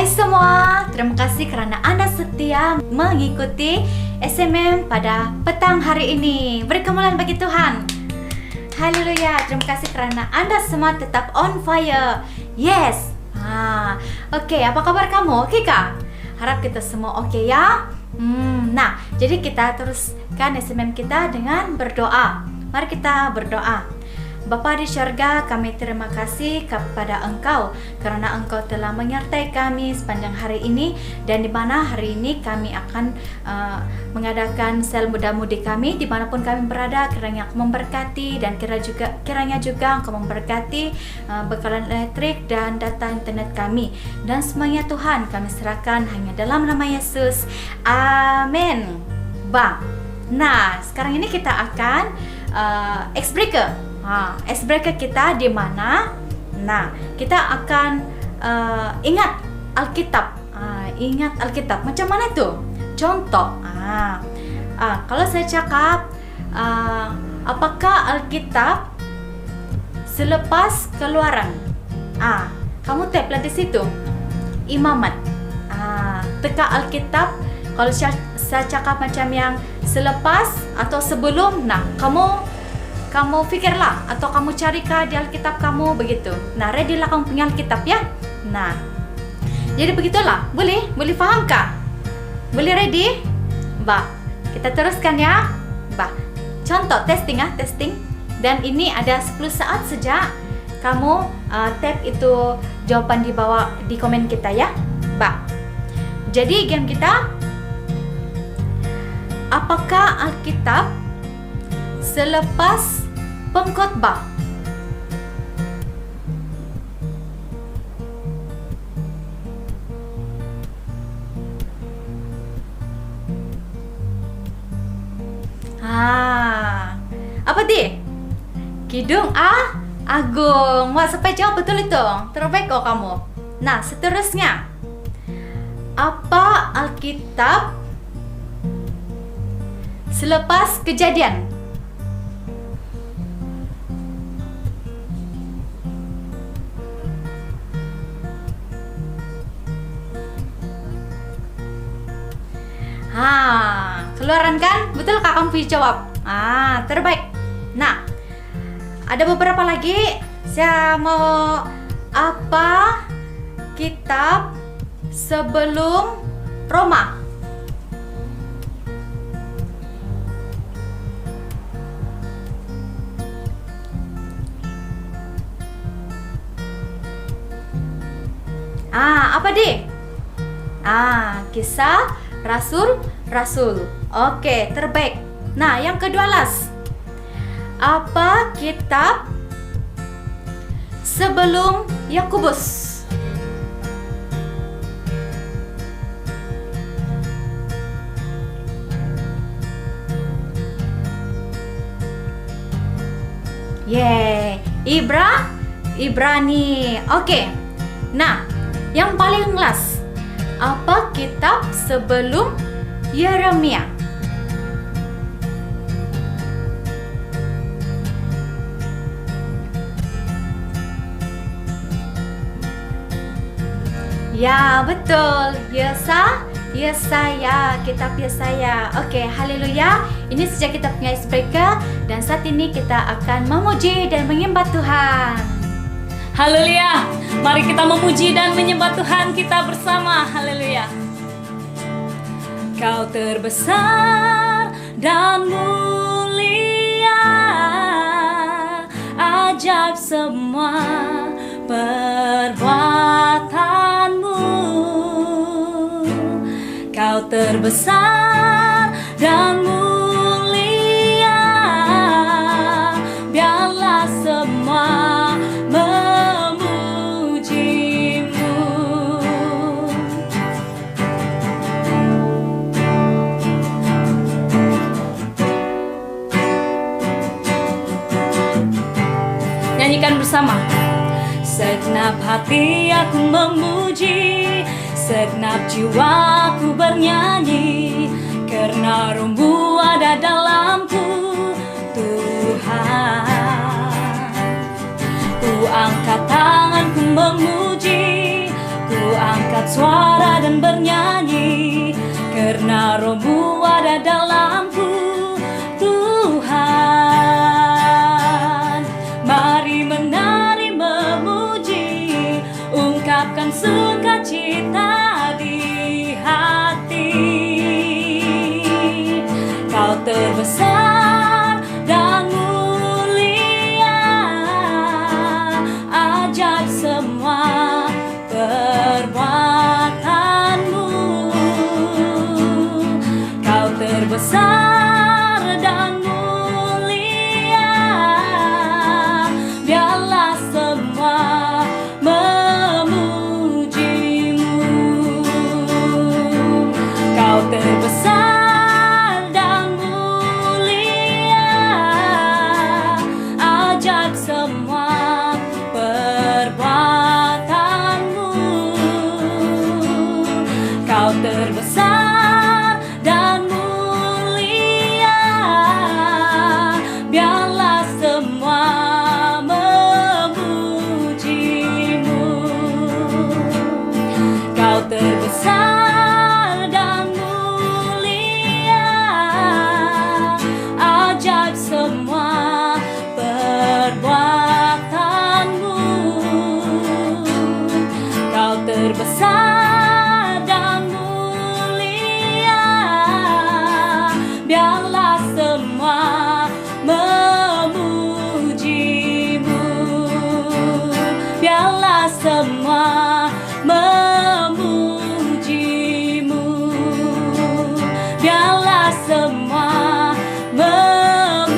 Hai semua, terima kasih kerana Anda setia mengikuti SMM pada petang hari ini. Beri kemuliaan bagi Tuhan. Haleluya, terima kasih kerana Anda semua tetap on fire. Yes. Okey, apa kabar kamu? Okey kah? Harap kita semua okey ya. Nah, jadi kita teruskan SMM kita dengan berdoa. Mari kita berdoa. Bapa di syurga, kami terima kasih kepada Engkau kerana Engkau telah menyertai kami sepanjang hari ini, dan di mana hari ini kami akan mengadakan sel muda-mudi kami dimanapun kami berada. Kiranya Engkau memberkati, dan kiranya juga Engkau memberkati bekalan elektrik dan data internet kami, dan semuanya Tuhan kami serahkan hanya dalam nama Yesus. Amin. Nah, sekarang ini kita akan icebreaker. Icebreaker kita di mana? Nah, kita akan ingat Alkitab. Ingat Alkitab. Macam mana tu? Contoh. Kalau saya cakap, apakah Alkitab selepas Keluaran? Kamu taplah di situ. Imamat. Teka Alkitab. Kalau saya cakap macam yang selepas atau sebelum, nah kamu fikirlah atau kamu carikah di Alkitab kamu begitu. Nah, readylah kamu punya Alkitab ya. Nah, jadi begitulah. Boleh fahamkah? Boleh ready? Kita teruskan ya. Contoh testing. Dan ini ada 10 saat saja. Kamu tap itu jawaban di bawah di komen kita ya. Jadi game kita, apakah Alkitab selepas Pengkhotbah? Apa di? Kidung Agung. Wah, sampai jawab betul itu. Terbaik kok kamu. Nah, seterusnya, apa Alkitab selepas Kejadian? Keluaran kan? Betul kak kamu pilih jawab? Terbaik. Nah, ada beberapa lagi. Saya mau apa kitab sebelum Roma? Apa deh? Kisah Rasul. Oke, terbaik. Nah, yang kedua last. Apa kitab sebelum Yakobus? Ibrani. Oke. Nah, yang paling last. Apa kitab sebelum Yeremia? Ya, betul. Yesaya, kitab Yesaya. Oke, haleluya. Ini sejak kita punya icebreaker, dan saat ini kita akan memuji dan menyembah Tuhan. Haleluya. Mari kita memuji dan menyembah Tuhan kita bersama. Haleluya. Kau terbesar dan mulia, ajaib semua perbuatanmu. Kau terbesar dan mulia, biarlah semua memujimu. Nyanyikan bersama. Segenap hati aku memuji, segenap jiwaku bernyanyi, karena Roh-Mu ada dalamku, Tuhan. Ku angkat tanganku memuji, ku angkat bersuara dan bernyanyi, karena Roh-Mu ada dalamku, Tuhan. Mari menari memuji, ungkapkan sukacita di hati. Kau terbesar dan mulia, ajaib semua perbuatanmu. Kau terbesar dan mulia, biarlah semua memujimu. Kau terbesar dan mulia, ajaib semua perbuatanmu. Kau terbesar dan mulia, biarlah semua memujimu. Kau terbesar dan mulia, ajaib semua perbuatanmu. Kau terbesar dan mulia, biarlah semua memujimu. Biarlah semua memujimu. Biarlah semua memujimu.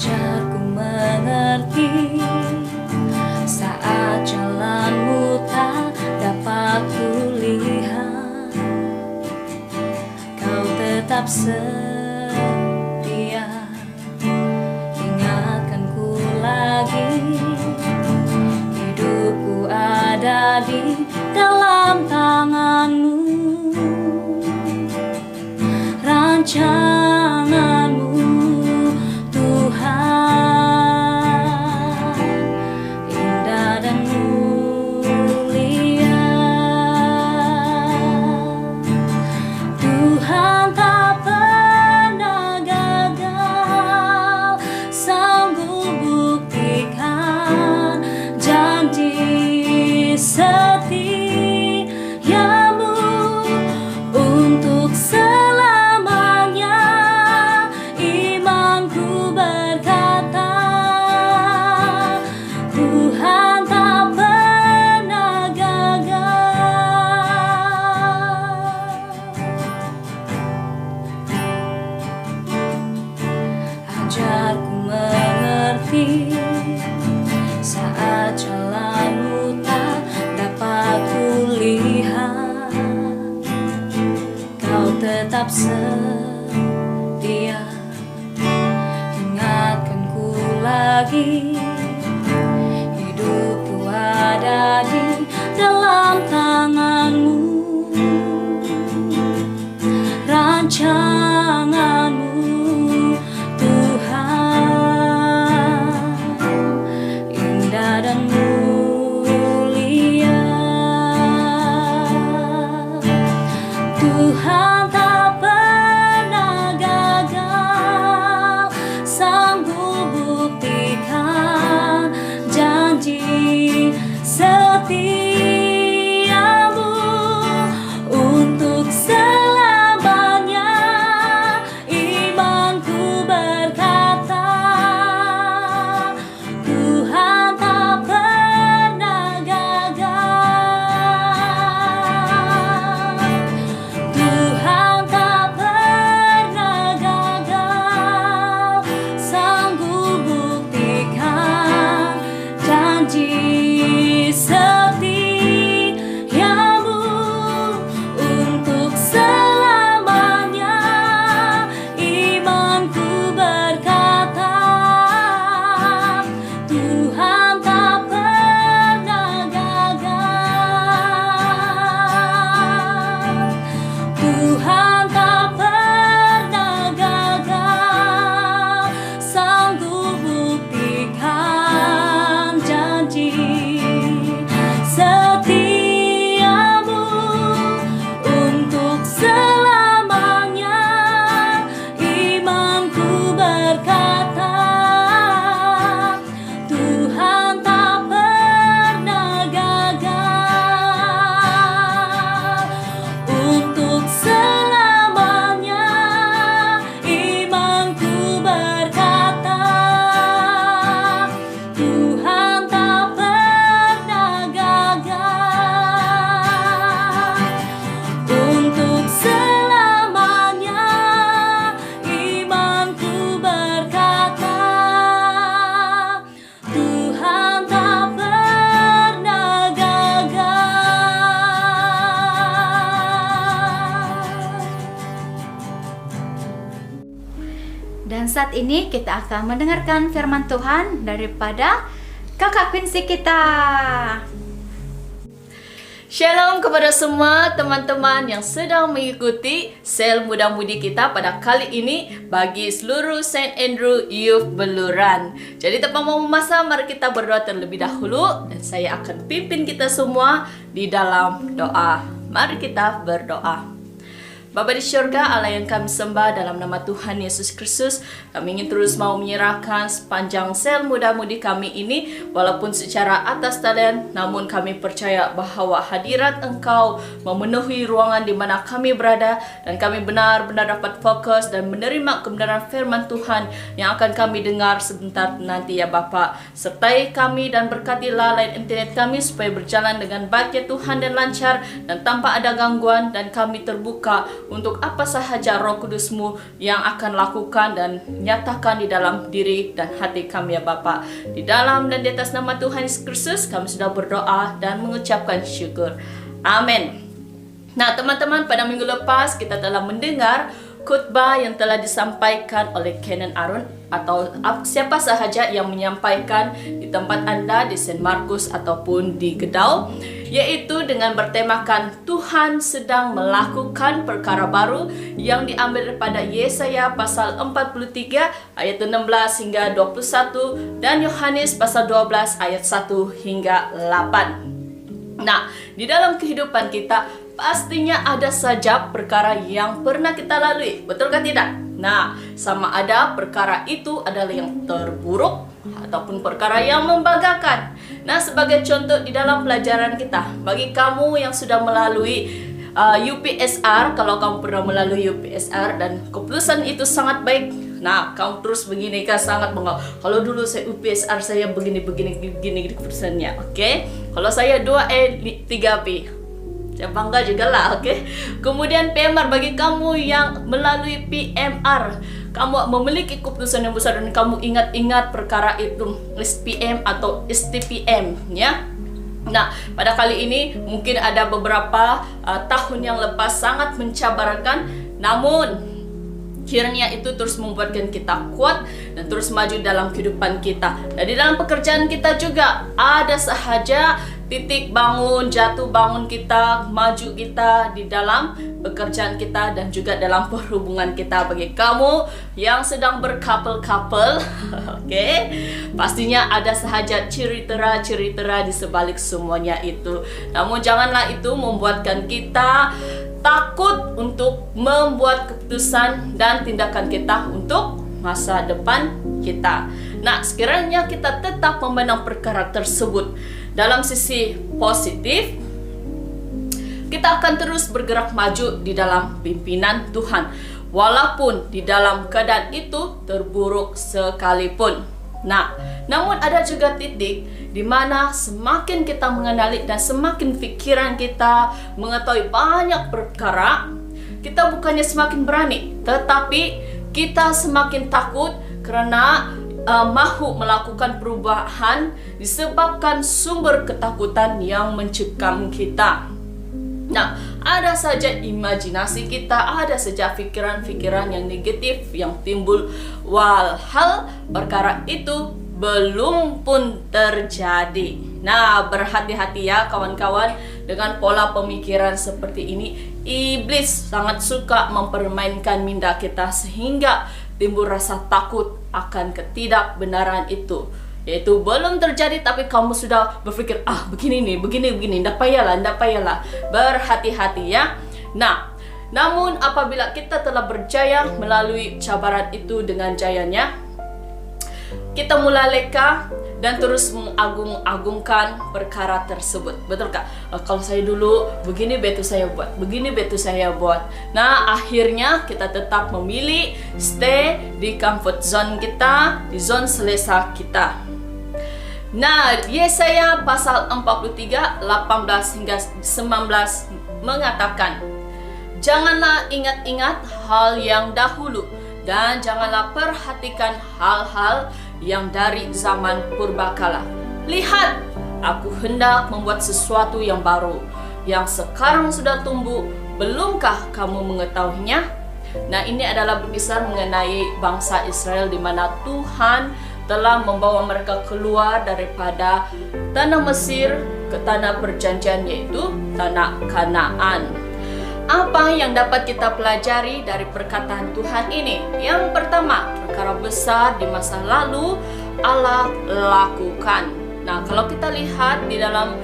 Ajarku mengerti saat jalanmu tak dapat kulihat. Kau tetap setia, ingatkanku lagi. Hidupku ada di dalam tanganmu, rancanganmu Tuhan, indah dan mulia. Tuhan tak pernah gagal, sanggup buktikan janji setiamu untuk selamanya. Imanku berkata, Tuhan tak pernah gagal. Ajarku mengerti saat jalanmu tak dapat kulihat. Kau tetap setia, ingatkanku lagi. Hidupku ada di dalam tanganmu, rancanganmu Tuhan, indah dan mulia. Tuhan tak pernah gagal, sanggup buktikan janji setiamu untuk selamanya. Dan saat ini kita akan mendengarkan firman Tuhan daripada Kakak Quincy kita. Shalom kepada semua teman-teman yang sedang mengikuti sel muda-mudi kita pada kali ini bagi seluruh St. Andrew Youth Beluran. Jadi tanpa mau masa, mari kita berdoa terlebih dahulu dan saya akan pimpin kita semua di dalam doa. Mari kita berdoa. Bapa di syurga, Allah yang kami sembah, dalam nama Tuhan Yesus Kristus, kami ingin terus mau menyerahkan sepanjang sel muda-mudi kami ini, walaupun secara atas talian, namun kami percaya bahwa hadirat Engkau memenuhi ruangan di mana kami berada, dan kami benar-benar dapat fokus dan menerima kebenaran firman Tuhan yang akan kami dengar sebentar nanti ya Bapa. Sertai kami dan berkatilah line internet kami supaya berjalan dengan baik ya Tuhan dan lancar dan tanpa ada gangguan, dan kami terbuka untuk apa sahaja Roh Kudus-Mu yang akan lakukan dan nyatakan di dalam diri dan hati kami ya Bapa. Di dalam dan di atas nama Tuhan Yesus Kristus kami sudah berdoa dan mengucapkan syukur. Amin. Nah teman-teman, pada minggu lepas kita telah mendengar khotbah yang telah disampaikan oleh Kenan Arun atau siapa sahaja yang menyampaikan di tempat Anda di St. Markus ataupun di Gedau, yaitu dengan bertemakan Tuhan sedang melakukan perkara baru yang diambil daripada Yesaya pasal 43 ayat 16 hingga 21 dan Yohanes pasal 12 ayat 1 hingga 8. Nah, di dalam kehidupan kita pastinya ada saja perkara yang pernah kita lalui, betulkah tidak? Nah, sama ada perkara itu adalah yang terburuk ataupun perkara yang membanggakan. Nah, sebagai contoh di dalam pelajaran kita, bagi kamu yang sudah melalui UPSR, kalau kamu pernah melalui UPSR dan keputusan itu sangat baik, nah kamu terus begini kan sangat bangga. Kalau dulu saya UPSR saya begini keputusannya, oke? Kalau saya 2E 3B, saya bangga juga lah, oke? Kemudian PMR, bagi kamu yang melalui PMR, kamu memiliki keputusan yang besar dan kamu ingat-ingat perkara itu SPM atau STPM, ya. Nah, pada kali ini mungkin ada beberapa tahun yang lepas sangat mencabarkan, namun kiranya itu terus membuatkan kita kuat dan terus maju dalam kehidupan kita. Dan di dalam pekerjaan kita juga ada sahaja titik bangun, jatuh bangun kita, maju kita di dalam pekerjaan kita dan juga dalam perhubungan kita. Bagi kamu yang sedang berkapel-kapel, oke, pastinya ada sahaja ciri-ciri di sebalik semuanya itu. Namun janganlah itu membuatkan kita takut untuk membuat keputusan dan tindakan kita untuk masa depan kita. Nah, sekiranya kita tetap memandang perkara tersebut dalam sisi positif, kita akan terus bergerak maju di dalam pimpinan Tuhan, walaupun di dalam keadaan itu terburuk sekalipun. Nah, namun ada juga titik di mana semakin kita mengenali dan semakin pikiran kita mengetahui banyak perkara, kita bukannya semakin berani, tetapi kita semakin takut karena mahu melakukan perubahan disebabkan sumber ketakutan yang mencekam kita. Nah, ada saja imajinasi kita, ada saja pikiran-pikiran yang negatif yang timbul, walhal perkara itu belum pun terjadi. Nah, berhati-hati ya kawan-kawan dengan pola pemikiran seperti ini. Iblis sangat suka mempermainkan minda kita sehingga timbul rasa takut akan ketidakbenaran itu, yaitu belum terjadi tapi kamu sudah berpikir begini, ndak payahlah. Berhati-hati ya. Nah, namun apabila kita telah berjaya melalui cabaran itu dengan jayanya, kita mulai leka dan terus mengagung-agungkan perkara tersebut. Betulkah? Kalau saya dulu begini betul saya buat. Nah, akhirnya kita tetap memilih stay di comfort zone kita, di zone selesa kita. Nah, Yesaya pasal 43, 18 hingga 19 mengatakan, janganlah ingat-ingat hal yang dahulu dan janganlah perhatikan hal-hal yang dari zaman purbakala. Lihat, aku hendak membuat sesuatu yang baru, yang sekarang sudah tumbuh. Belumkah kamu mengetahuinya? Nah, ini adalah berkisar mengenai bangsa Israel di mana Tuhan telah membawa mereka keluar daripada tanah Mesir ke tanah perjanjian, yaitu tanah Kanaan. Apa yang dapat kita pelajari dari perkataan Tuhan ini? Yang pertama, perkara besar di masa lalu Allah lakukan. Nah, kalau kita lihat di dalam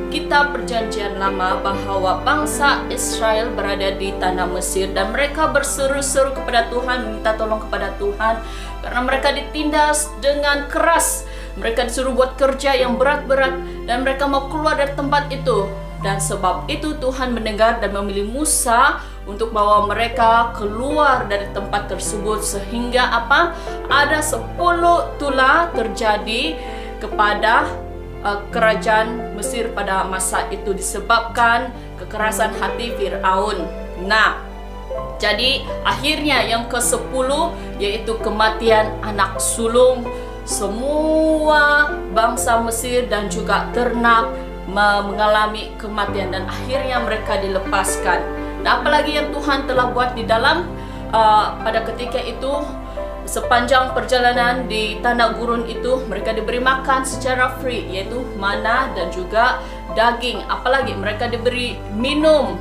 kitab perjanjian lama bahwa bangsa Israel berada di tanah Mesir dan mereka berseru-seru kepada Tuhan, minta tolong kepada Tuhan karena mereka ditindas dengan keras. Mereka disuruh buat kerja yang berat-berat dan mereka mau keluar dari tempat itu. Dan sebab itu Tuhan mendengar dan memilih Musa untuk bawa mereka keluar dari tempat tersebut, sehingga apa? Ada 10 tulah terjadi kepada kerajaan Mesir pada masa itu disebabkan kekerasan hati Firaun. Nah, jadi akhirnya yang ke-10 yaitu kematian anak sulung. Semua bangsa Mesir dan juga ternak mengalami kematian dan akhirnya mereka dilepaskan. Nah, apalagi yang Tuhan telah buat di dalam pada ketika itu, sepanjang perjalanan di tanah gurun itu mereka diberi makan secara free, yaitu mana dan juga daging. Apalagi mereka diberi minum.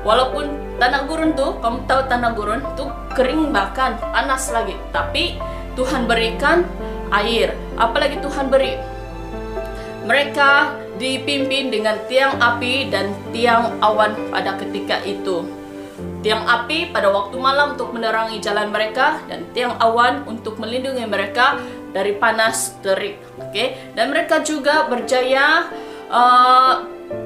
Walaupun tanah gurun tuh, kamu tahu tanah gurun tuh kering bahkan panas lagi, tapi Tuhan berikan air. Apalagi Tuhan beri mereka dipimpin dengan tiang api dan tiang awan pada ketika itu. Tiang api pada waktu malam untuk menerangi jalan mereka dan tiang awan untuk melindungi mereka dari panas terik. Dan mereka juga berjaya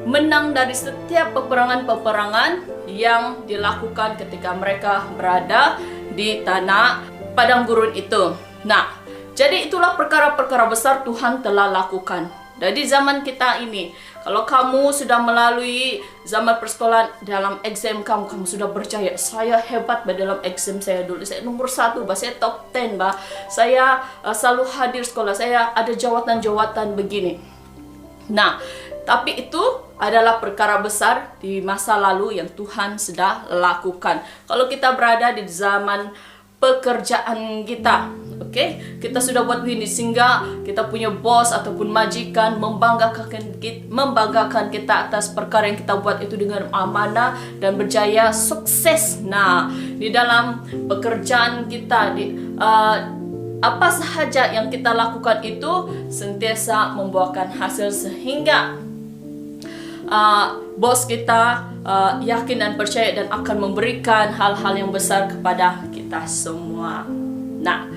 menang dari setiap peperangan-peperangan yang dilakukan ketika mereka berada di tanah padang gurun itu. Nah, jadi itulah perkara-perkara besar Tuhan telah lakukan. Jadi zaman kita ini, kalau kamu sudah melalui zaman persekolahan, dalam exam kamu sudah berjaya. Saya hebat dalam exam saya dulu. Saya nomor 1, saya top 10, saya selalu hadir sekolah. Saya ada jawatan-jawatan begini. Nah, tapi itu adalah perkara besar di masa lalu yang Tuhan sudah lakukan. Kalau kita berada di zaman pekerjaan kita, kita sudah buat begini sehingga kita punya bos ataupun majikan membanggakan kita atas perkara yang kita buat itu dengan amanah dan berjaya sukses. Nah, di dalam pekerjaan kita, apa sahaja yang kita lakukan itu sentiasa membuahkan hasil sehingga bos kita yakin dan percaya dan akan memberikan hal-hal yang besar kepada kita semua. Nah,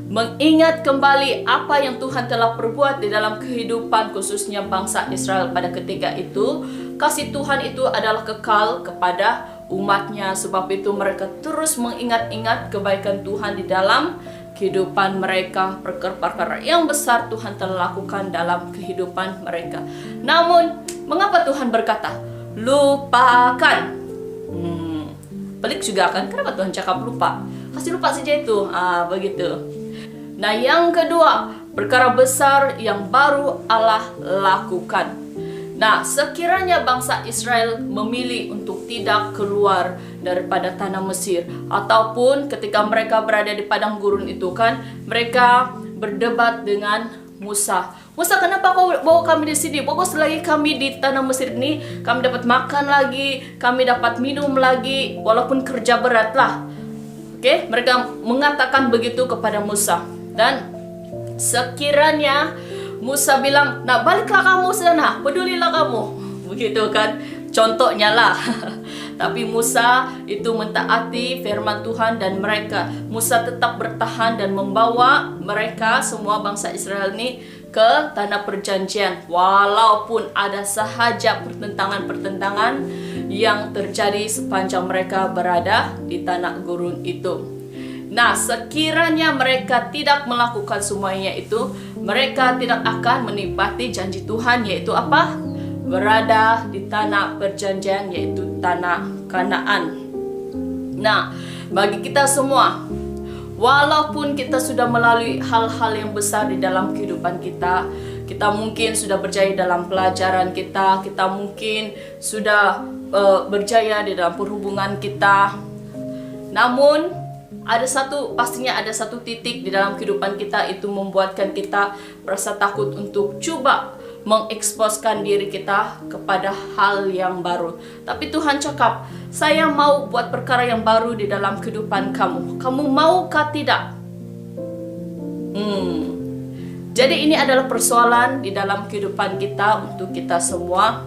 mengingat kembali apa yang Tuhan telah perbuat di dalam kehidupan khususnya bangsa Israel pada ketika itu, kasih Tuhan itu adalah kekal kepada umatnya. Sebab itu mereka terus mengingat-ingat kebaikan Tuhan di dalam kehidupan mereka. Perkara-perkara yang besar Tuhan telah lakukan dalam kehidupan mereka. Namun, mengapa Tuhan berkata, lupakan? Pelik juga kan, kenapa Tuhan cakap lupa? Kasih lupa saja itu, begitu. Nah, yang kedua, perkara besar yang baru Allah lakukan. Nah, sekiranya bangsa Israel memilih untuk tidak keluar daripada tanah Mesir, ataupun ketika mereka berada di padang gurun itu kan, mereka berdebat dengan Musa. Musa, kenapa kau bawa kami di sini? Bagus lagi kami di tanah Mesir ini, kami dapat makan lagi, kami dapat minum lagi, walaupun kerja berat lah. Mereka mengatakan begitu kepada Musa. Dan sekiranya Musa bilang, nah baliklah kamu sana, pedulilah kamu, begitu kan, contohnya lah. Tapi Musa itu mentaati firman Tuhan dan Musa tetap bertahan dan membawa mereka semua bangsa Israel ini ke tanah perjanjian, walaupun ada sahaja pertentangan-pertentangan yang terjadi sepanjang mereka berada di tanah gurun itu. Nah, sekiranya mereka tidak melakukan semuanya itu, mereka tidak akan menikmati janji Tuhan, yaitu apa? Berada di tanah perjanjian, yaitu tanah Kanaan. Nah, bagi kita semua, walaupun kita sudah melalui hal-hal yang besar di dalam kehidupan kita, kita mungkin sudah berjaya dalam pelajaran kita mungkin sudah berjaya di dalam perhubungan kita, Namun pastinya ada satu titik di dalam kehidupan kita itu membuatkan kita merasa takut untuk coba mengeksposkan diri kita kepada hal yang baru. Tapi Tuhan cakap, saya mau buat perkara yang baru di dalam kehidupan kamu. Kamu maukah tidak? Jadi ini adalah persoalan di dalam kehidupan kita untuk kita semua.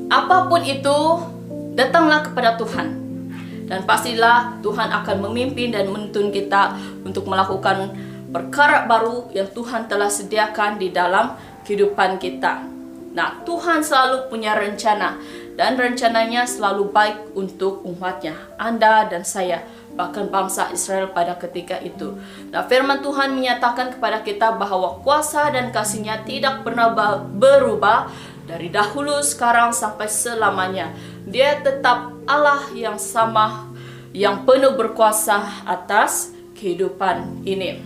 Apapun itu, datanglah kepada Tuhan. Dan pastilah Tuhan akan memimpin dan menuntun kita untuk melakukan perkara baru yang Tuhan telah sediakan di dalam kehidupan kita. Nah, Tuhan selalu punya rencana. Dan rencananya selalu baik untuk umatnya, Anda dan saya, bahkan bangsa Israel pada ketika itu. Nah, firman Tuhan menyatakan kepada kita bahwa kuasa dan kasih-Nya tidak pernah berubah dari dahulu, sekarang, sampai selamanya. Dia tetap Allah yang sama, yang penuh berkuasa atas kehidupan ini.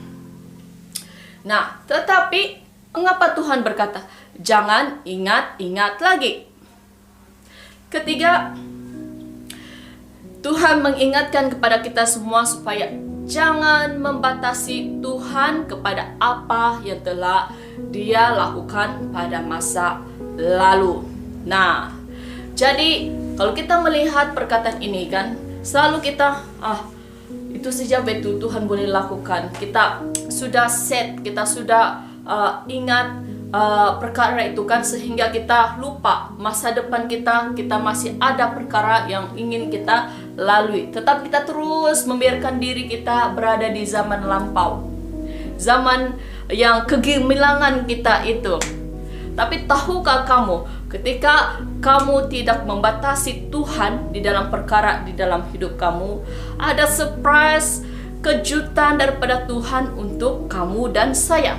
Nah, tetapi mengapa Tuhan berkata, jangan ingat-ingat lagi? Ketiga, Tuhan mengingatkan kepada kita semua supaya jangan membatasi Tuhan kepada apa yang telah Dia lakukan pada masa lalu. Nah, jadi kalau kita melihat perkataan ini kan, selalu kita itu saja betul Tuhan boleh lakukan. Kita sudah set, kita sudah ingat perkara itu kan, sehingga kita lupa masa depan kita masih ada perkara yang ingin kita lalui. Tetap kita terus membiarkan diri kita berada di zaman lampau, zaman yang kegemilangan kita itu. Tapi tahukah kamu, ketika kamu tidak membatasi Tuhan di dalam perkara di dalam hidup kamu, ada surprise, kejutan daripada Tuhan untuk kamu dan saya.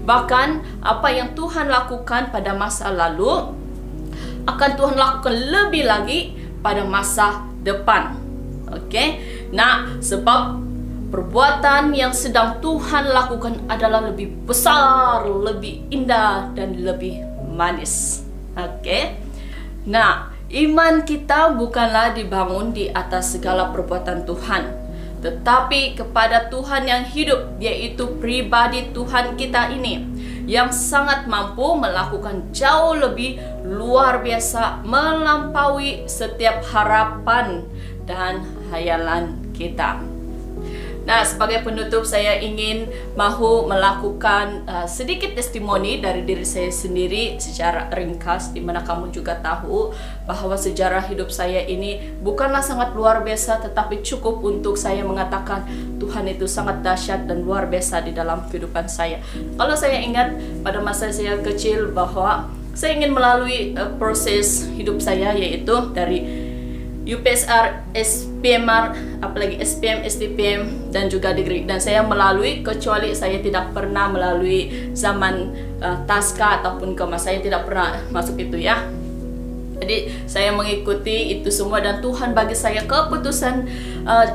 Bahkan apa yang Tuhan lakukan pada masa lalu akan Tuhan lakukan lebih lagi pada masa depan. Oke? Nah, sebab perbuatan yang sedang Tuhan lakukan adalah lebih besar, lebih indah, dan lebih manis. Oke? Nah, iman kita bukanlah dibangun di atas segala perbuatan Tuhan, tetapi kepada Tuhan yang hidup, yaitu pribadi Tuhan kita ini, yang sangat mampu melakukan jauh lebih luar biasa, melampaui setiap harapan dan hayalan kita. Nah, sebagai penutup saya ingin melakukan sedikit testimoni dari diri saya sendiri secara ringkas, di mana kamu juga tahu bahwa sejarah hidup saya ini bukanlah sangat luar biasa, tetapi cukup untuk saya mengatakan Tuhan itu sangat dahsyat dan luar biasa di dalam kehidupan saya. Kalau saya ingat pada masa saya kecil bahwa saya ingin melalui proses hidup saya, yaitu dari UPSR, SPMR, apalagi SPM, STPM, dan juga degree. Dan saya melalui, kecuali saya tidak pernah melalui zaman Taska ataupun kemas, saya tidak pernah masuk itu ya. Jadi saya mengikuti itu semua, dan Tuhan bagi saya keputusan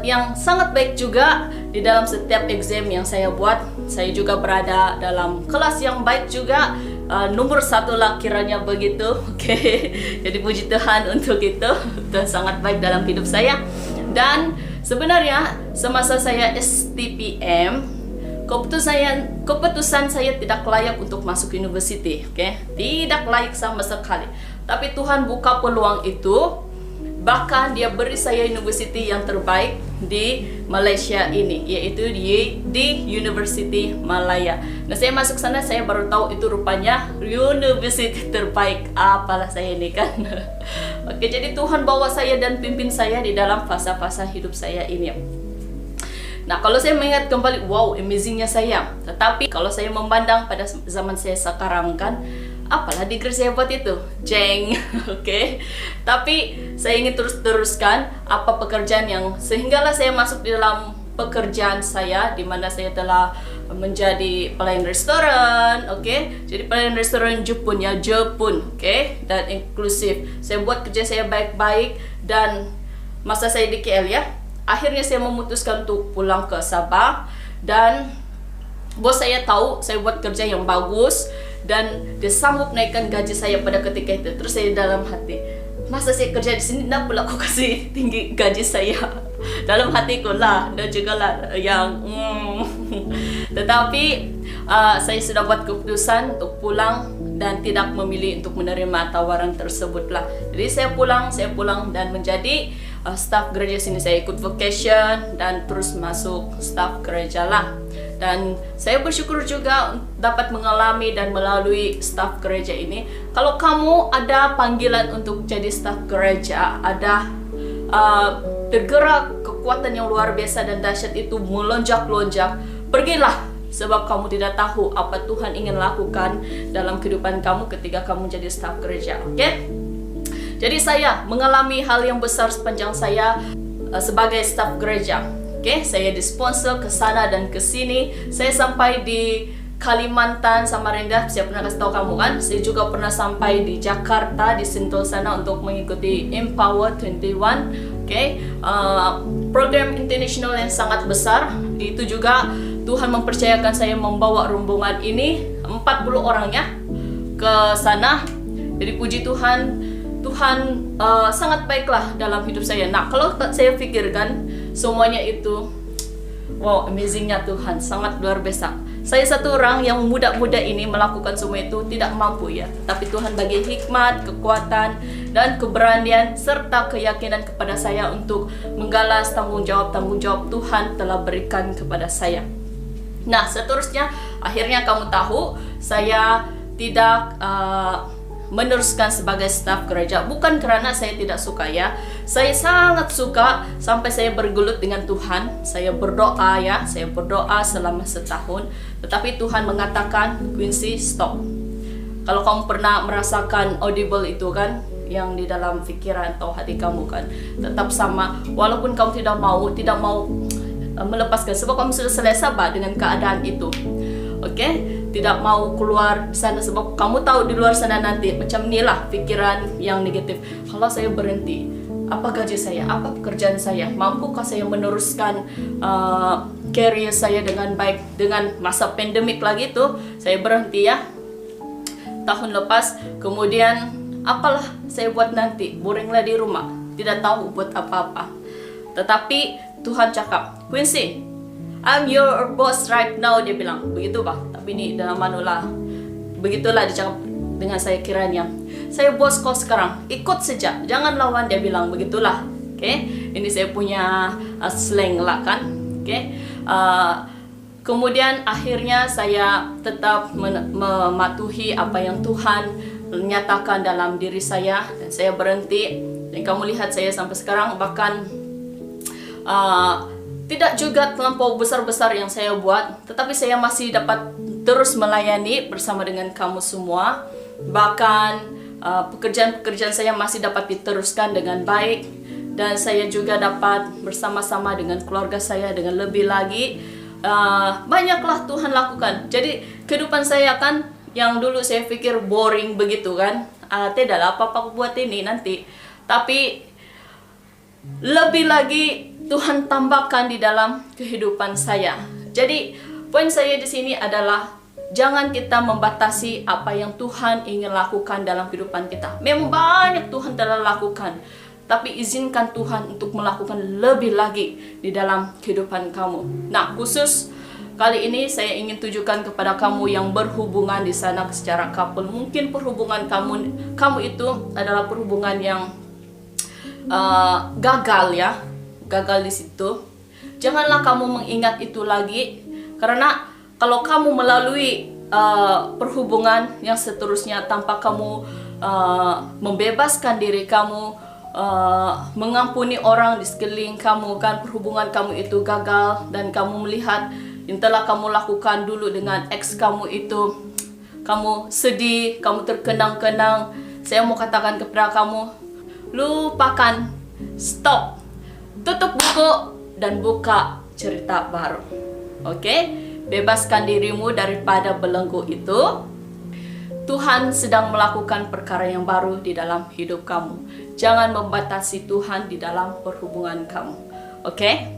yang sangat baik juga di dalam setiap exam yang saya buat. Saya juga berada dalam kelas yang baik juga, nomor 1 lah kiranya begitu. Oke. Jadi puji Tuhan untuk itu. Tuhan sangat baik dalam hidup saya. Dan sebenarnya semasa saya STPM, keputusan saya tidak layak untuk masuk university, tidak layak sama sekali. Tapi Tuhan buka peluang itu, bahkan Dia beri saya university yang terbaik di Malaysia ini, yaitu di University Malaya. Nah, saya masuk sana, saya baru tahu itu rupanya university terbaik. Apalah saya ini kan. Oke, jadi Tuhan bawa saya dan pimpin saya di dalam fasa-fasa hidup saya ini. Nah, kalau saya mengingat kembali, wow, amazingnya saya. Tetapi kalau saya memandang pada zaman saya sekarang kan, apalah degree saya buat itu, jeng. Oke. Tapi saya ingin teruskan apa pekerjaan yang sehinggalah saya masuk di dalam pekerjaan saya, di mana saya telah menjadi pelayan restoran. Oke. Jadi pelayan restoran Jepun ya, Jepun, oke, dan inklusif. Saya buat kerja saya baik-baik, dan masa saya di KL ya, akhirnya saya memutuskan untuk pulang ke Sabah, dan bos saya tahu saya buat kerja yang bagus dan dia sanggup naikkan gaji saya pada ketika itu. Terus saya dalam hati, masa saya kerja di sini, kenapa pula kok kasih tinggi gaji saya? dalam hatiku lah, dan juga lah yang tetapi saya sudah buat keputusan untuk pulang dan tidak memilih untuk menerima tawaran tersebut lah. Jadi saya pulang dan menjadi staff gereja sini. Saya ikut vocation dan terus masuk staff gereja lah. Dan saya bersyukur juga dapat mengalami dan melalui staff gereja ini. Kalau kamu ada panggilan untuk jadi staff gereja, ada tergerak kekuatan yang luar biasa dan dahsyat itu melonjak-lonjak, pergilah, sebab kamu tidak tahu apa Tuhan ingin lakukan dalam kehidupan kamu ketika kamu jadi staf gereja. Oke? Jadi saya mengalami hal yang besar sepanjang saya sebagai staf gereja. Oke, saya disponsor ke sana dan ke sini. Saya sampai di Kalimantan, Samarinda. Saya pernah kasih tahu kamu kan. Saya juga pernah sampai di Jakarta, di Sentul sana untuk mengikuti Empower 21. Oke, program internasional yang sangat besar. Itu juga Tuhan mempercayakan saya membawa rombongan ini 40 orang ya ke sana. Jadi puji Tuhan, Tuhan sangat baiklah dalam hidup saya. Nah, kalau saya pikirkan semuanya itu, wow, amazingnya Tuhan, sangat luar biasa. Saya satu orang yang muda-muda ini melakukan semua itu tidak mampu ya. Tapi Tuhan bagi hikmat, kekuatan, dan keberanian serta keyakinan kepada saya untuk menggalas tanggung jawab Tuhan telah berikan kepada saya. Nah, seterusnya akhirnya kamu tahu saya tidak meneruskan sebagai staf gereja, bukan karena saya tidak suka ya. Saya sangat suka sampai saya bergelut dengan Tuhan. Saya berdoa ya, saya berdoa selama setahun. Tetapi Tuhan mengatakan, Quincy, stop. Kalau kamu pernah merasakan audible itu kan, yang di dalam pikiran atau hati kamu kan, tetap sama. Walaupun kamu tidak mau melepaskan, sebab kamu sudah selesai dengan keadaan itu. Oke, tidak mau keluar sana sebab kamu tahu di luar sana nanti macam inilah pikiran yang negatif. Kalau saya berhenti, apa gaji saya, apa pekerjaan saya, mampukah saya meneruskan career saya dengan baik? Dengan masa pandemik lagi tuh saya berhenti ya, tahun lepas. Kemudian apalah saya buat nanti, boringlah di rumah, tidak tahu buat apa-apa. Tetapi Tuhan cakap, Quincy, I'm your boss right now, dia bilang begitu bah. Tapi ini dalam manulah, begitulah dicakap dengan saya kiranya. Saya bos kau sekarang, ikut saja, jangan lawan, dia bilang begitulah. Oke, ini saya punya slang lah kan. Oke, kemudian akhirnya saya tetap mematuhi apa yang Tuhan menyatakan dalam diri saya dan saya berhenti. Dan kamu lihat saya sampai sekarang bahkan tidak juga terlampau besar-besar yang saya buat, tetapi saya masih dapat terus melayani bersama dengan kamu semua. Bahkan pekerjaan-pekerjaan saya masih dapat diteruskan dengan baik, dan saya juga dapat bersama-sama dengan keluarga saya dengan lebih lagi. Banyaklah Tuhan lakukan. Jadi kehidupan saya kan, yang dulu saya pikir boring begitu kan, tidaklah apa-apa buat ini nanti, tapi lebih lagi Tuhan tambahkan di dalam kehidupan saya. Jadi poin saya di sini adalah jangan kita membatasi apa yang Tuhan ingin lakukan dalam kehidupan kita. Memang banyak Tuhan telah lakukan, tapi izinkan Tuhan untuk melakukan lebih lagi di dalam kehidupan kamu. Nah, khusus kali ini saya ingin tujukan kepada kamu yang berhubungan di sana secara couple. Mungkin perhubungan kamu itu adalah perhubungan yang gagal ya. Gagal di situ. Janganlah kamu mengingat itu lagi, karena kalau kamu melalui perhubungan yang seterusnya tanpa kamu membebaskan diri kamu, mengampuni orang di sekeliling kamu kan, perhubungan kamu itu gagal, dan kamu melihat yang telah kamu lakukan dulu dengan ex kamu itu, kamu sedih, kamu terkenang-kenang. Saya mau katakan kepada kamu, lupakan, stop, tutup buku dan buka cerita baru. Oke? Bebaskan dirimu daripada belenggu itu. Tuhan sedang melakukan perkara yang baru di dalam hidup kamu. Jangan membatasi Tuhan di dalam perhubungan kamu. Oke?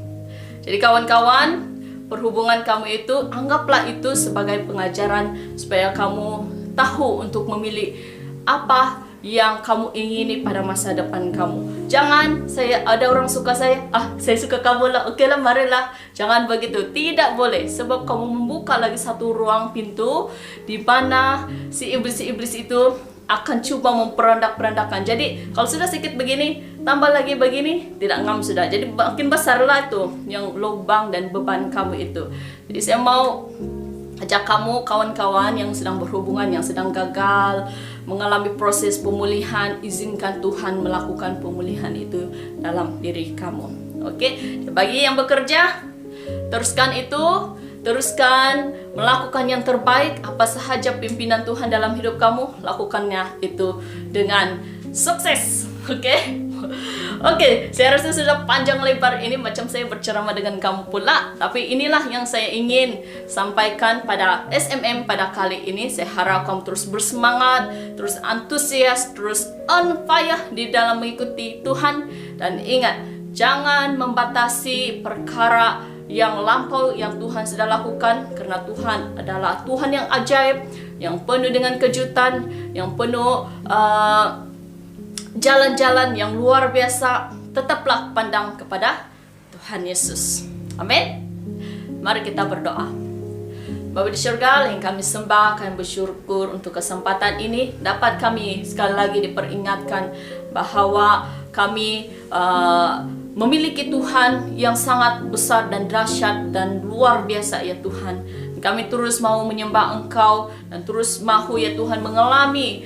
Jadi kawan-kawan, perhubungan kamu itu, anggaplah itu sebagai pengajaran supaya kamu tahu untuk memilih apa yang kamu ingini pada masa depan kamu. Jangan ada orang suka saya suka kamu lah, oke lah, marilah. Jangan begitu, tidak boleh, sebab kamu membuka lagi satu ruang pintu di mana si iblis itu akan coba memperandak-perandakan. Jadi kalau sudah sedikit begini, tambah lagi begini, tidak ngam sudah. Jadi makin besar lah tuh yang lubang dan beban kamu itu. Jadi saya mau ajak kamu, kawan-kawan yang sedang berhubungan, yang sedang gagal mengalami proses pemulihan, izinkan Tuhan melakukan pemulihan itu dalam diri kamu. Oke, bagi yang bekerja, teruskan itu. Teruskan melakukan yang terbaik. Apa sahaja pimpinan Tuhan dalam hidup kamu, lakukannya itu dengan sukses. Oke, saya rasa sudah panjang lebar ini macam saya berceramah dengan kamu pula. Tapi inilah yang saya ingin sampaikan pada SMM pada kali ini. Saya harap kamu terus bersemangat, terus antusias, terus on fire di dalam mengikuti Tuhan. Dan ingat, jangan membatasi perkara yang lampau yang Tuhan sudah lakukan, karena Tuhan adalah Tuhan yang ajaib, yang penuh dengan kejutan, yang penuh jalan-jalan yang luar biasa. Tetaplah pandang kepada Tuhan Yesus. Amin. Mari kita berdoa. Bapa di surga yang kami sembah, kami bersyukur untuk kesempatan ini dapat kami sekali lagi diperingatkan bahwa kami memiliki Tuhan yang sangat besar dan dahsyat dan luar biasa ya Tuhan. Kami terus mau menyembah Engkau dan terus mahu ya Tuhan mengalami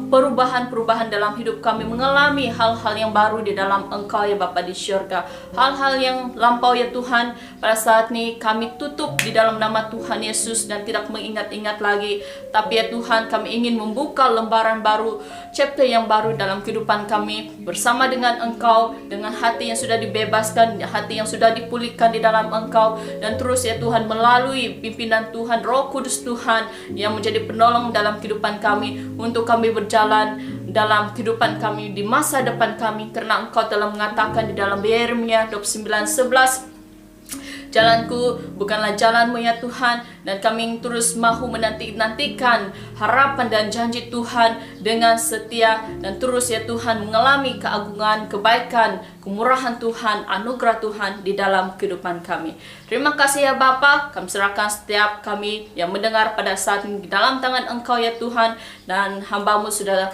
perubahan-perubahan dalam hidup kami, mengalami hal-hal yang baru di dalam Engkau ya Bapa di syurga. Hal-hal yang lampau ya Tuhan, pada saat ini kami tutup di dalam nama Tuhan Yesus dan tidak mengingat-ingat lagi. Tapi ya Tuhan, kami ingin membuka lembaran baru, chapter yang baru dalam kehidupan kami bersama dengan Engkau, dengan hati yang sudah dibebaskan, hati yang sudah dipulihkan di dalam Engkau. Dan terus ya Tuhan, melalui pimpinan Tuhan, Roh Kudus Tuhan yang menjadi penolong dalam kehidupan kami, untuk kami berjalan dalam kehidupan kami di masa depan kami, karena Engkau telah mengatakan di dalam Yeremia 29:11, jalanku bukanlah jalanmu ya Tuhan. Dan kami terus mahu menanti-nantikan harapan dan janji Tuhan dengan setia. Dan terus ya Tuhan mengalami keagungan, kebaikan, kemurahan Tuhan, anugerah Tuhan di dalam kehidupan kami. Terima kasih ya Bapa. Kami serahkan setiap kami yang mendengar pada saat ini di dalam tangan Engkau ya Tuhan. Dan hamba-Mu sudah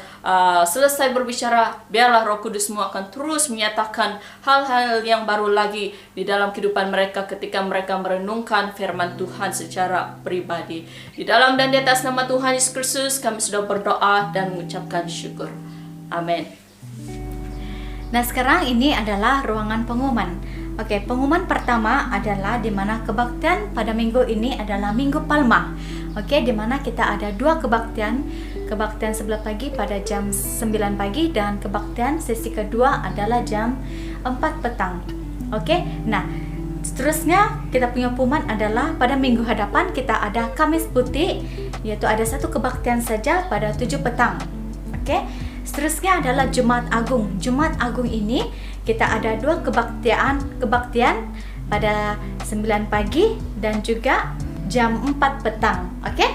selesai berbicara. Biarlah Roh Kudus-Mu akan terus menyatakan hal-hal yang baru lagi di dalam kehidupan mereka ketika mereka merenungkan firman Tuhan secara pribadi. Di dalam dan di atas nama Tuhan Yesus Kristus kami sudah berdoa dan mengucapkan syukur. Amin. Nah, sekarang ini adalah ruangan pengumuman. Oke, pengumuman pertama adalah di mana kebaktian pada minggu ini adalah Minggu Palma. Oke, di mana kita ada dua kebaktian. Kebaktian sebelah pagi pada jam 9 pagi dan kebaktian sesi kedua adalah jam 4 petang. Oke, nah seterusnya kita punya pengumuman adalah pada minggu hadapan kita ada Kamis Putih, yaitu ada satu kebaktian saja pada 7 petang. Oke, seterusnya adalah Jumat Agung. Jumat Agung ini kita ada dua kebaktian pada 9 pagi dan juga jam 4 petang. Oke,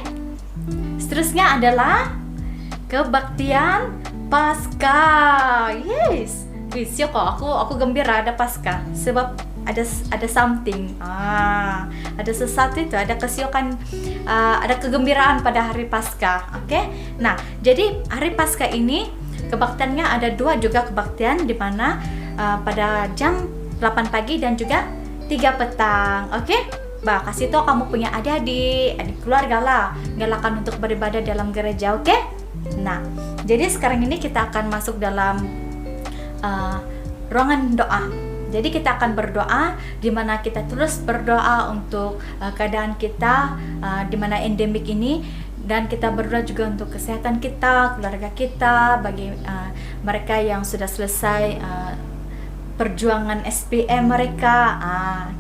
seterusnya adalah kebaktian Paskah. Yes, Risio kok aku gembira ada Paskah sebab ada something, ada sesuatu itu, ada kesiokan, ada kegembiraan pada hari Paskah. Oke, nah jadi hari Paskah ini kebaktiannya ada dua juga kebaktian di mana pada jam 8 pagi dan juga 3 petang. Oke, kasih tau kamu punya adik keluarga lah, galakan untuk beribadah dalam gereja. Oke, nah jadi sekarang ini kita akan masuk dalam ruangan doa. Jadi kita akan berdoa, di mana kita terus berdoa untuk keadaan kita di mana endemik ini, dan kita berdoa juga untuk kesehatan kita, keluarga kita, bagi mereka yang sudah selesai perjuangan SPM mereka.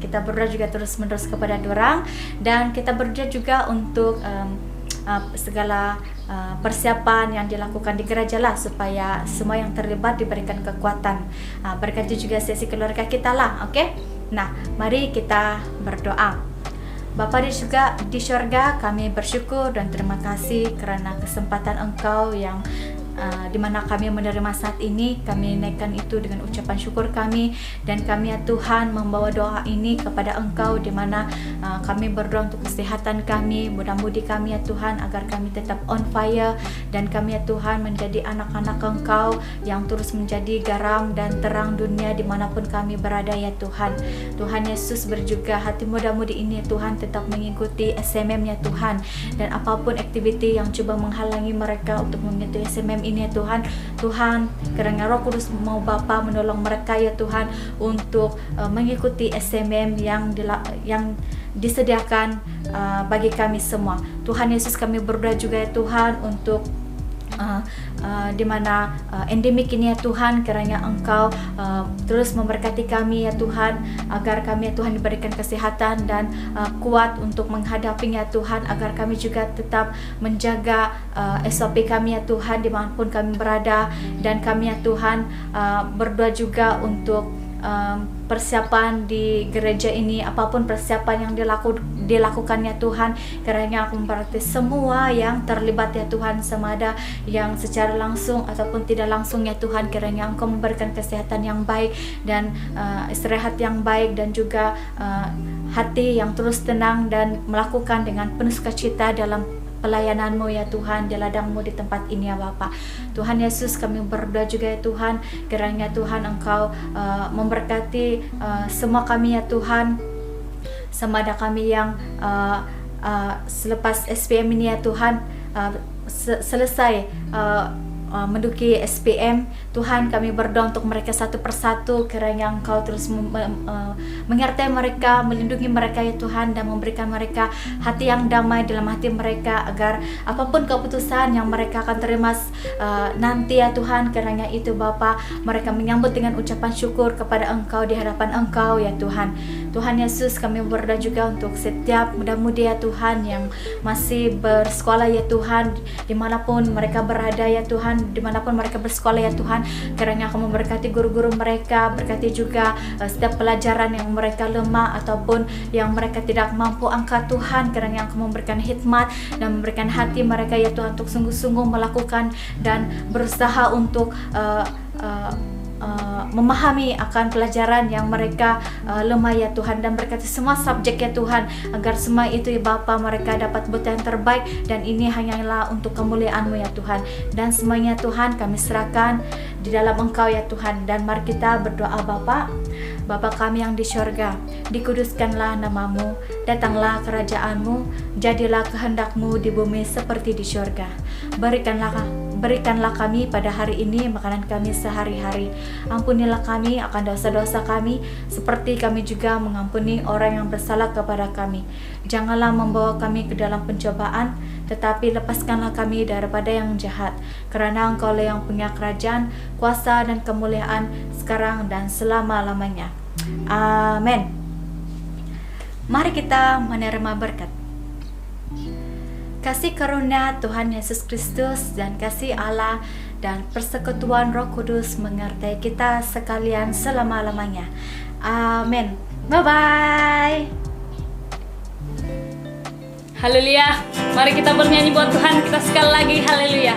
Kita berdoa juga terus-menerus kepada dorang, dan kita berdoa juga untuk segala persiapan yang dilakukan di gereja lah, supaya semua yang terlibat diberikan kekuatan. Berkati juga sesi keluarga kita lah. Oke, nah mari kita berdoa. Bapa di surga, kami bersyukur dan terima kasih kerana kesempatan Engkau yang di mana kami menerima saat ini, kami naikkan itu dengan ucapan syukur kami, dan kami ya Tuhan membawa doa ini kepada Engkau, di mana kami berdoa untuk kesehatan kami, mudah-mudi kami ya Tuhan agar kami tetap on fire, dan kami ya Tuhan menjadi anak-anak Engkau yang terus menjadi garam dan terang dunia dimanapun kami berada ya Tuhan. Tuhan Yesus berjuga hati muda-mudi ini ya Tuhan tetap mengikuti SMM ya Tuhan, dan apapun aktiviti yang coba menghalangi mereka untuk mengikuti SMM ini ya Tuhan, Tuhan kiranya Roh Kudus mau Bapa menolong mereka ya Tuhan untuk mengikuti SMM yang disediakan bagi kami semua. Tuhan Yesus, kami berdoa juga ya Tuhan untuk di mana endemik ini ya Tuhan, kiranya Engkau terus memberkati kami ya Tuhan, agar kami ya Tuhan diberikan kesehatan dan kuat untuk menghadapinya Tuhan, agar kami juga tetap menjaga SOP kami ya Tuhan dimanapun kami berada, dan kami ya Tuhan berdoa juga untuk persiapan di gereja ini, apapun persiapan yang dilakukan ya Tuhan, kiranya aku memberkati semua yang terlibat ya Tuhan, sama ada yang secara langsung ataupun tidak langsung ya Tuhan, kiranya Engkau memberikan kesehatan yang baik dan istirahat yang baik, dan juga hati yang terus tenang dan melakukan dengan penuh sukacita dalam pelayananmu ya Tuhan, di ladangmu di tempat ini ya Bapa. Tuhan Yesus, kami berdoa juga ya Tuhan, kiranya Tuhan Engkau memberkati semua kami ya Tuhan, sama ada kami yang selepas SPM ini ya Tuhan, selesai menduduki SPM, Tuhan kami berdoa untuk mereka satu persatu, kiranya Engkau terus menyertai mereka, melindungi mereka ya Tuhan, dan memberikan mereka hati yang damai dalam hati mereka, agar apapun keputusan yang mereka akan terima nanti ya Tuhan, kiranya itu Bapa, mereka menyambut dengan ucapan syukur kepada Engkau di hadapan Engkau ya Tuhan. Tuhan Yesus, kami berdoa juga untuk setiap muda-mudi ya Tuhan yang masih bersekolah ya Tuhan, dimanapun mereka berada ya Tuhan, dimanapun mereka bersekolah ya Tuhan, kiranya Kau memberkati guru-guru mereka, berkati juga setiap pelajaran yang mereka lemah ataupun yang mereka tidak mampu angkat Tuhan, kiranya Kau memberikan hikmat dan memberikan hati mereka ya Tuhan untuk sungguh-sungguh melakukan dan berusaha untuk memahami akan pelajaran yang mereka lemah ya Tuhan, dan berkati semua subjek ya Tuhan, agar semua itu ya Bapa mereka dapat buat yang terbaik, dan ini hanyalah untuk kemuliaan-Mu ya Tuhan, dan semuanya Tuhan kami serahkan di dalam Engkau ya Tuhan. Dan mari kita berdoa. Bapa kami yang di syurga, dikuduskanlah namamu, datanglah kerajaan-Mu, jadilah kehendak-Mu di bumi seperti di syurga. Berikanlah kami pada hari ini makanan kami sehari-hari. Ampunilah kami akan dosa-dosa kami, seperti kami juga mengampuni orang yang bersalah kepada kami. Janganlah membawa kami ke dalam pencobaan, tetapi lepaskanlah kami daripada yang jahat. Kerana Engkau-lah yang punya kerajaan, kuasa dan kemuliaan sekarang dan selama-lamanya. Amin. Mari kita menerima berkat. Kasih karunia Tuhan Yesus Kristus dan kasih Allah dan persekutuan Roh Kudus menyertai kita sekalian selama-lamanya. Amin. Bye-bye. Haleluya. Mari kita bernyanyi buat Tuhan kita sekali lagi. Haleluya.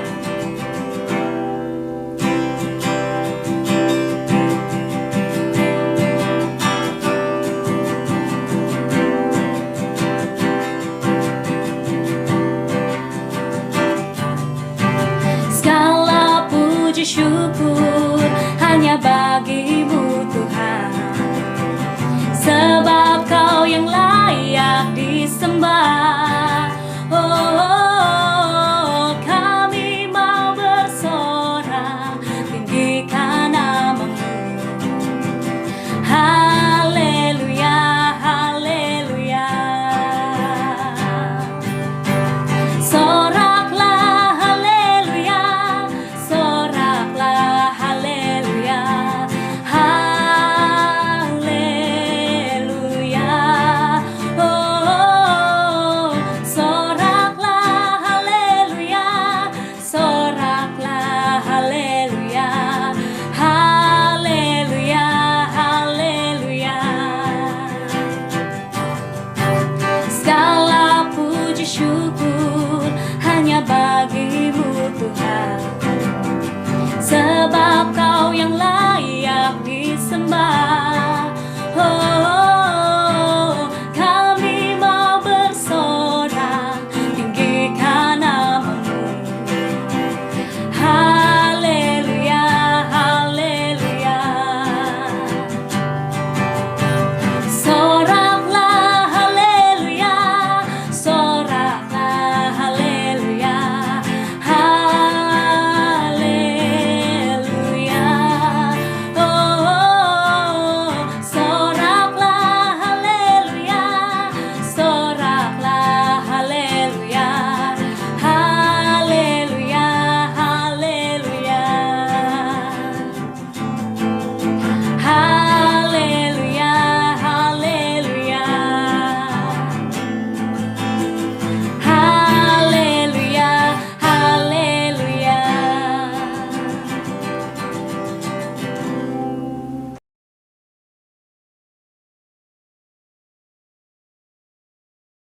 Segala puji syukur hanya bagi-Mu Tuhan, sebab Kau yang layak disembah. Oh, kami sebab Kau yang layak disembah. Oh